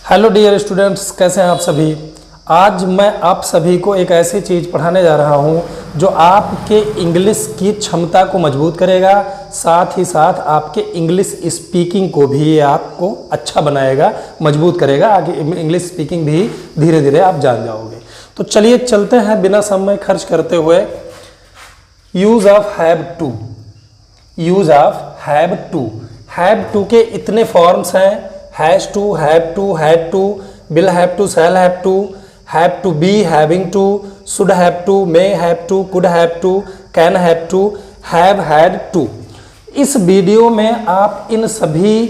Hello dear students, कैसे हैं आप सभी। आज मैं आप सभी को एक ऐसी चीज़ पढ़ाने जा रहा हूं जो आपके इंग्लिश की क्षमता को मजबूत करेगा, साथ ही साथ आपके इंग्लिश स्पीकिंग को भी आपको अच्छा बनाएगा, मजबूत करेगा। आगे इंग्लिश स्पीकिंग भी धीरे धीरे आप जान जाओगे। तो चलिए चलते हैं बिना समय खर्च करते हुए। Use of have to. Use of have to के इतने फॉर्म्स हैं। Has to, have to, had to, will have to, shall have to be, having to, should have to, may have to, could have to, can have to, have had to. इस video में आप इन सभी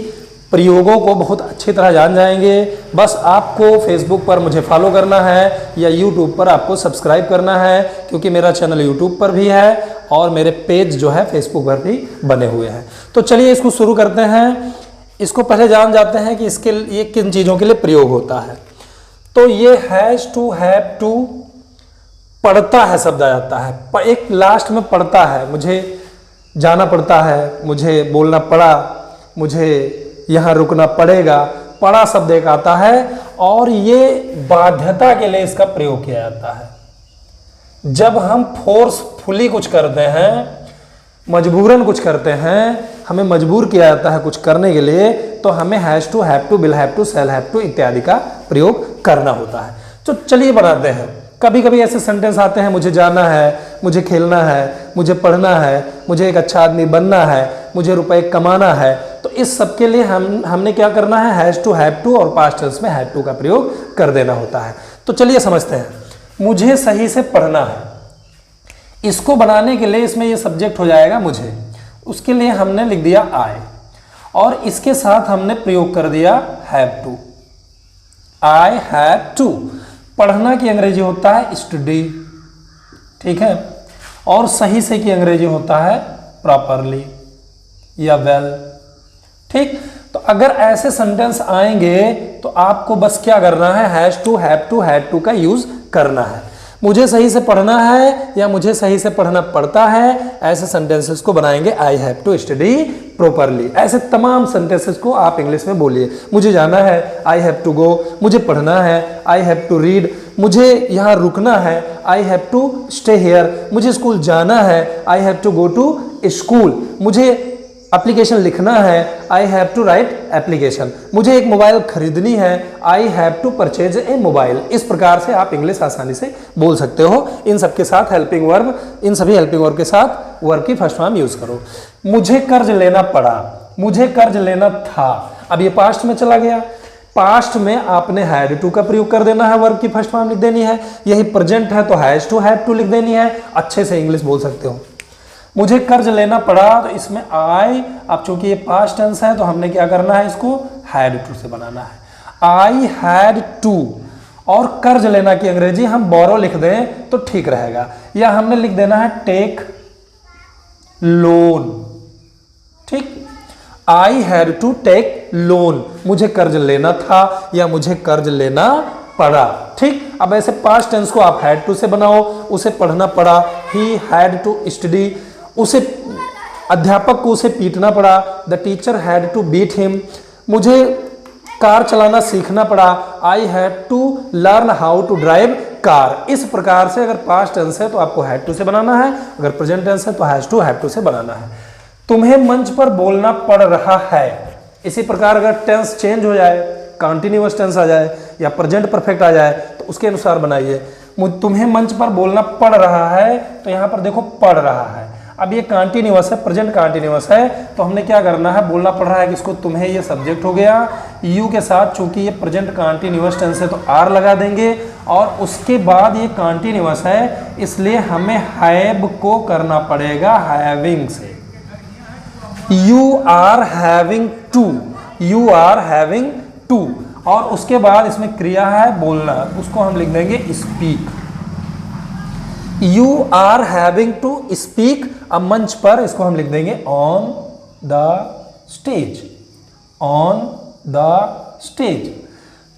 प्रयोगों को बहुत अच्छी तरह जान जाएंगे। बस आपको फेसबुक पर मुझे फॉलो करना है या यूट्यूब पर आपको सब्सक्राइब करना है, क्योंकि मेरा चैनल यूट्यूब पर भी है और मेरे पेज जो है फेसबुक पर भी बने हुए हैं। तो चलिए इसको शुरू करते हैं। इसको पहले जान जाते हैं कि इसके ये किन चीज़ों के लिए प्रयोग होता है। तो ये हैज़ टू, हैव टू, पढ़ता है शब्द आ जाता है। एक लास्ट में पढ़ता है, मुझे जाना पड़ता है, मुझे बोलना पड़ा, मुझे यहाँ रुकना पड़ेगा। पड़ा शब्द एक आता है और ये बाध्यता के लिए इसका प्रयोग किया जाता है। जब हम फोर्सफुली कुछ करते हैं, मजबूरन कुछ करते हैं, हमें मजबूर किया जाता है कुछ करने के लिए, तो हमें has to, have to, will have to, shall have to इत्यादि का प्रयोग करना होता है। तो चलिए बनाते हैं। कभी कभी ऐसे सेंटेंस आते हैं, मुझे जाना है, मुझे खेलना है, मुझे पढ़ना है, मुझे एक अच्छा आदमी बनना है, मुझे रुपए कमाना है। तो इस सब के लिए हमने क्या करना है, हैज़ टू, हैव टू और पास्ट टेंस में हैव टू का प्रयोग कर देना होता है। तो चलिए समझते हैं। मुझे सही से पढ़ना है, इसको बनाने के लिए इसमें ये सब्जेक्ट हो जाएगा मुझे। उसके लिए हमने लिख दिया आई और इसके साथ हमने प्रयोग कर दिया have to. I have to. पढ़ना की अंग्रेजी होता है स्टडी, ठीक है, और सही से की अंग्रेजी होता है प्रॉपरली या वेल, ठीक। तो अगर ऐसे सेंटेंस आएंगे तो आपको बस क्या करना है, has to, have to, had to का यूज करना है। मुझे सही से पढ़ना है या मुझे सही से पढ़ना पड़ता है, ऐसे सेंटेंसेस को बनाएंगे I have to study properly. ऐसे तमाम सेंटेंसेस को आप इंग्लिश में बोलिए। मुझे जाना है, आई हैव टू गो। मुझे पढ़ना है, आई हैव टू रीड। मुझे यहाँ रुकना है, I have to stay here. मुझे स्कूल जाना है, I have to go to school. मुझे एप्लीकेशन लिखना है, I have to write application. मुझे एक मोबाइल खरीदनी है, I have to purchase a mobile. इस प्रकार से आप इंग्लिश आसानी से बोल सकते हो। इन सबके साथ हेल्पिंग वर्ब, इन सभी हेल्पिंग वर्ब के साथ वर्ब की फर्स्ट फॉर्म यूज करो। मुझे कर्ज लेना पड़ा, मुझे कर्ज लेना था। अब ये पास्ट में चला गया। पास्ट में आपने हैड टू का प्रयोग कर देना है, वर्ब की फर्स्ट फॉर्म लिख देनी है। यही प्रेजेंट है तो हैज टू, हैव टू लिख देनी है। अच्छे से इंग्लिश बोल सकते हो। मुझे कर्ज लेना पड़ा, तो इसमें आई, अब चूंकि ये पास्ट टेंस है तो हमने क्या करना है, इसको हैड टू से बनाना है। I had to. और कर्ज लेना की अंग्रेजी हम बोरो लिख दें तो ठीक रहेगा, या हमने लिख देना है टेक लोन, ठीक। I had to take loan. मुझे कर्ज लेना था या मुझे कर्ज लेना पड़ा, ठीक। अब ऐसे पास्ट टेंस को आप हैड टू से बनाओ। उसे पढ़ना पड़ा, ही हैड टू स्टडी। उसे अध्यापक को उसे पीटना पड़ा, the teacher had to beat him. मुझे कार चलाना सीखना पड़ा, I had to learn how to drive car. इस प्रकार से अगर पास्ट टेंस है तो आपको हैड टू से बनाना है, अगर प्रेजेंट टेंस है तो हैज टू, हैव टू से बनाना है। तुम्हें मंच पर बोलना पड़ रहा है। इसी प्रकार अगर टेंस चेंज हो जाए, कंटिन्यूअस टेंस आ जाए या प्रेजेंट परफेक्ट आ जाए तो उसके अनुसार बनाइए। तुम्हें मंच पर बोलना पड़ रहा है, तो यहां पर देखो पढ़ रहा है। अब ये कंटिन्यूअस है, प्रेजेंट कंटिन्यूअस है, तो हमने क्या करना है, बोलना पड़ रहा है किसको, तुम्हें। ये सब्जेक्ट हो गया यू के साथ, चूंकि ये प्रेजेंट कंटिन्यूअस टेंस है तो आर लगा देंगे। और उसके बाद ये कंटिन्यूअस है, इसलिए हमें हैव को करना पड़ेगा हैविंग से। You are having to, you are having to. और उसके बाद इसमें क्रिया है बोलना, उसको हम लिख देंगे speak. You are having to speak. अब मंच पर इसको हम लिख देंगे on the stage, on the stage.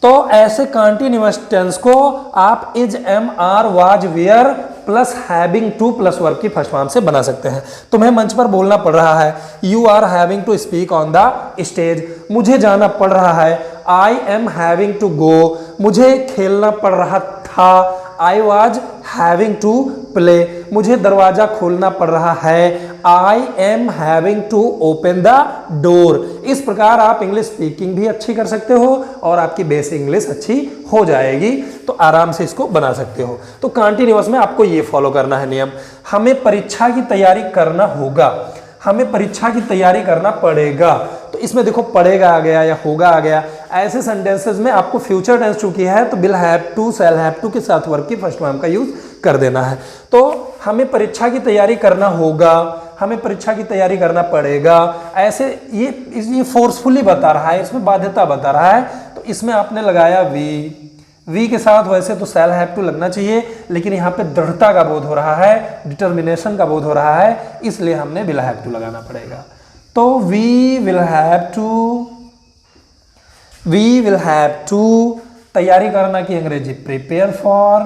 तो ऐसे कंटिन्यूअस टेंस को आप is, am, are, was, were plus having to plus verb की फर्स्ट फॉर्म से बना सकते हैं। तुम्हें मंच पर बोलना पड़ रहा है, you are having to speak on the stage. मुझे जाना पड़ रहा है, I am having to go. मुझे खेलना पड़ रहा था, I was having to play. मुझे दरवाजा खोलना पड़ रहा है, I am having to open the door. इस प्रकार आप इंग्लिश स्पीकिंग भी अच्छी कर सकते हो और आपकी बेसिक इंग्लिश अच्छी हो जाएगी, तो आराम से इसको बना सकते हो। तो कंटीन्यूअस में आपको ये फॉलो करना है नियम। हमें परीक्षा की तैयारी करना होगा, हमें परीक्षा की तैयारी करना पड़ेगा, तो इसमें देखो पड़ेगा आ गया या होगा आ गया। ऐसे सेंटेंसेस में आपको फ्यूचर टेंस चुकी है तो will have to, shall have to के साथ वर्ब की फर्स्ट फॉर्म का यूज कर देना है। तो हमें परीक्षा की तैयारी करना होगा, हमें परीक्षा की तैयारी करना पड़ेगा, ऐसे ये फोर्सफुली बता रहा है, इसमें बाध्यता बता रहा है, तो इसमें आपने लगाया वी के साथ। वैसे तो शैल हैव टू लगना चाहिए, लेकिन यहाँ पे दृढ़ता का बोध हो रहा है, डिटर्मिनेशन का बोध हो रहा है, इसलिए हमने विल हैव टू लगाना पड़ेगा। तो वी विल हैव टू तैयारी करना की अंग्रेजी prepare for.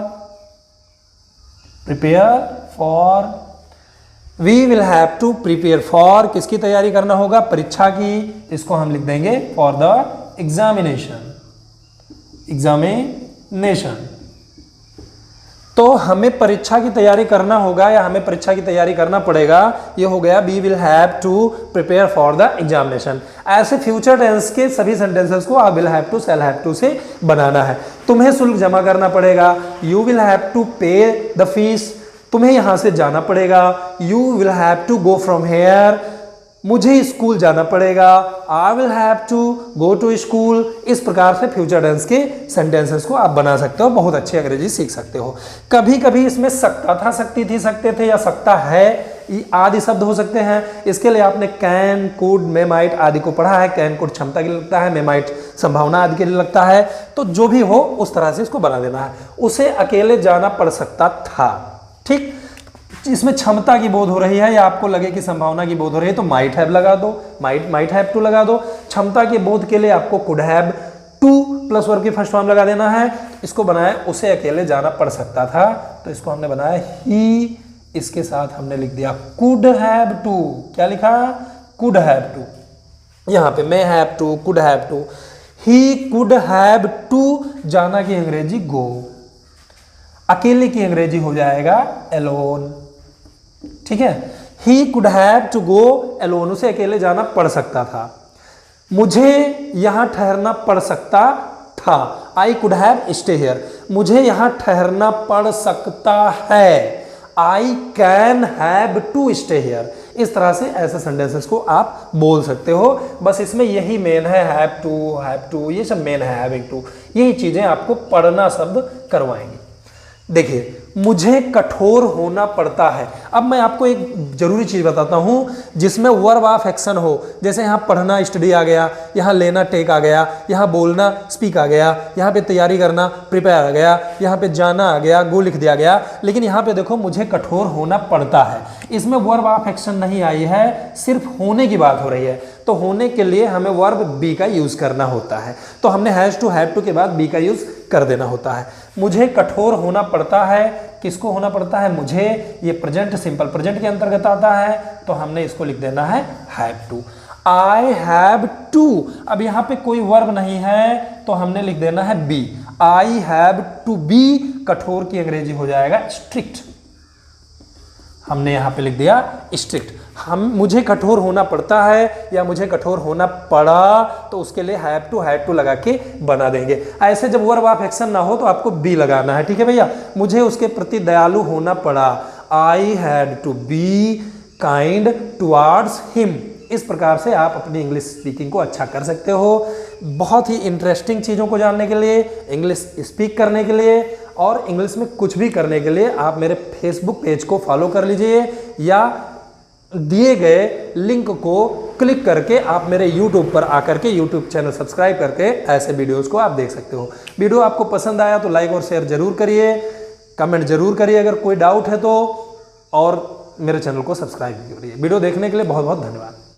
We will have to prepare for किसकी तैयारी करना होगा? परीक्षा की। इसको हम लिख देंगे फॉर द एग्जामिनेशन। तो हमें परीक्षा की तैयारी करना होगा या हमें परीक्षा की तैयारी करना पड़ेगा, ये हो गया we will have to prepare for the examination. ऐसे फ्यूचर टेंस के सभी सेंटेंसेस को आप will have to, shall have to से बनाना है। तुम्हें शुल्क जमा करना पड़ेगा, you will have to pay the fees. तुम्हें यहां से जाना पड़ेगा, you will have to go from here. मुझे स्कूल जाना पड़ेगा, I will have to go to school. इस प्रकार से फ्यूचर टेंस के सेंटेंसेस को आप बना सकते हो, बहुत अच्छी अंग्रेजी सीख सकते हो। कभी कभी इसमें सकता था, सकती थी, सकते थे या सकता है आदि शब्द हो सकते हैं। इसके लिए आपने कैन, कुड, मे, माइट आदि को पढ़ा है। कैन, कुड क्षमता के लिए लगता है, मे, माइट संभावना आदि के लिए लगता है। तो जो भी हो उस तरह से इसको बना देना है। उसे अकेले जाना पड़ सकता था, ठीक। इसमें क्षमता की बोध हो रही है या आपको लगे कि संभावना की बोध हो रही है तो माइट हैव लगा दो, माइट हैव टू लगा दो। क्षमता के बोध के लिए आपको could have to plus verb की फर्स्ट फॉर्म लगा देना है। इसको बनाया उसे अकेले जाना पड़ सकता था, तो इसको हमने बनाया ही। इसके साथ हमने लिख दिया कुड हैव टू। क्या लिखा? Could have to. यहां पे may have to, could have to. He could have to जाना की अंग्रेजी गो, अकेले की अंग्रेजी हो जाएगा एलोन, ठीक है। He could have to go alone, उसे अकेले जाना पड़ सकता था। मुझे यहां ठहरना पड़ सकता था, I could have stay here. मुझे यहां ठहरना पड़ सकता है, I can have to stay here. इस तरह से ऐसे सेंटेंसेस को आप बोल सकते हो। बस इसमें यही मेन है, हैव टू, ये सब मेन है, हैविंग टू। यही चीजें आपको पढ़ना शब्द करवाएंगे। देखिए, मुझे कठोर होना पड़ता है। अब मैं आपको एक जरूरी चीज बताता हूं जिसमें वर्ब ऑफ एक्शन हो। जैसे यहां पढ़ना स्टडी आ गया, यहां लेना टेक आ गया, यहां बोलना स्पीक आ गया, यहां पे तैयारी करना प्रिपेयर आ गया, यहां पे जाना आ गया, गो लिख दिया गया। लेकिन यहां पे देखो मुझे कठोर होना पड़ता है, इसमें वर्ब ऑफ एक्शन नहीं आई है, सिर्फ होने की बात हो रही है। तो होने के लिए हमें वर्ब बी का यूज करना होता है, तो हमने हैज टू, हैव टू के बाद बी का यूज कर देना होता है। मुझे कठोर होना पड़ता है, किसको होना पड़ता है? मुझे। ये प्रेजेंट, सिंपल प्रेजेंट के अंतर्गत आता है, तो हमने इसको लिख देना है have to. I have to, अब यहां पे कोई वर्ब नहीं है तो हमने लिख देना है be. I have to be, कठोर की अंग्रेजी हो जाएगा स्ट्रिक्ट। हमने यहां पे लिख दिया स्ट्रिक्ट। मुझे कठोर होना पड़ता है या मुझे कठोर होना पड़ा, तो उसके लिए हैव टू लगा के बना देंगे। ऐसे जब वर्ब ऑफ एक्शन ना हो तो आपको बी लगाना है, ठीक है भैया। मुझे उसके प्रति दयालु होना पड़ा, I had to be kind towards him. इस प्रकार से आप अपनी इंग्लिश स्पीकिंग को अच्छा कर सकते हो। बहुत ही इंटरेस्टिंग चीज़ों को जानने के लिए, इंग्लिश स्पीक करने के लिए और इंग्लिश में कुछ भी करने के लिए आप मेरे फेसबुक पेज को फॉलो कर लीजिए या दिए गए लिंक को क्लिक करके आप मेरे YouTube पर आकर के YouTube चैनल सब्सक्राइब करके ऐसे वीडियोस को आप देख सकते हो। वीडियो आपको पसंद आया तो लाइक और शेयर जरूर करिए, कमेंट जरूर करिए अगर कोई डाउट है तो, और मेरे चैनल को सब्सक्राइब करिए। वीडियो देखने के लिए बहुत बहुत धन्यवाद।